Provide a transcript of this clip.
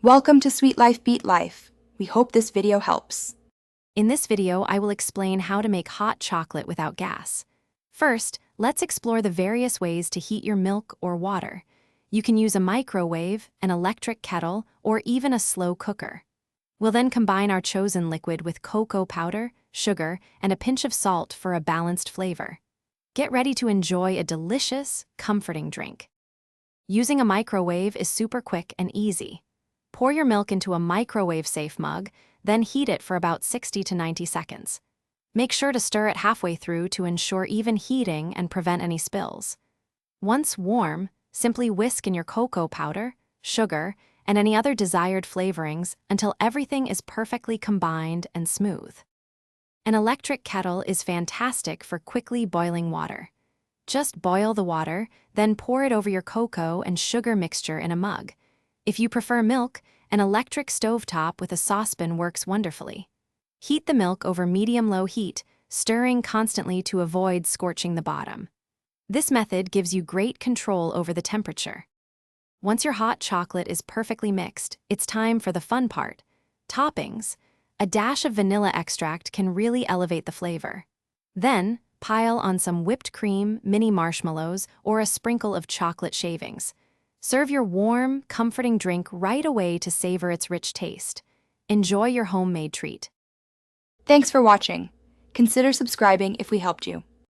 Welcome to Sweet Life Beat Life. We hope this video helps. In this video, I will explain how to make hot chocolate without gas. First, let's explore the various ways to heat your milk or water. You can use a microwave, an electric kettle, or even a slow cooker. We'll then combine our chosen liquid with cocoa powder, sugar, and a pinch of salt for a balanced flavor. Get ready to enjoy a delicious, comforting drink. Using a microwave is super quick and easy. Pour your milk into a microwave-safe mug, then heat it for about 60 to 90 seconds. Make sure to stir it halfway through to ensure even heating and prevent any spills. Once warm, simply whisk in your cocoa powder, sugar, and any other desired flavorings until everything is perfectly combined and smooth. An electric kettle is fantastic for quickly boiling water. Just boil the water, then pour it over your cocoa and sugar mixture in a mug. If you prefer milk, an electric stovetop with a saucepan works wonderfully. Heat the milk over medium-low heat, stirring constantly to avoid scorching the bottom. This method gives you great control over the temperature. Once your hot chocolate is perfectly mixed, it's time for the fun part: toppings. A dash of vanilla extract can really elevate the flavor. Then, pile on some whipped cream, mini marshmallows, or a sprinkle of chocolate shavings. Serve your warm, comforting drink right away to savor its rich taste. Enjoy your homemade treat. Thanks for watching. Consider subscribing if we helped you.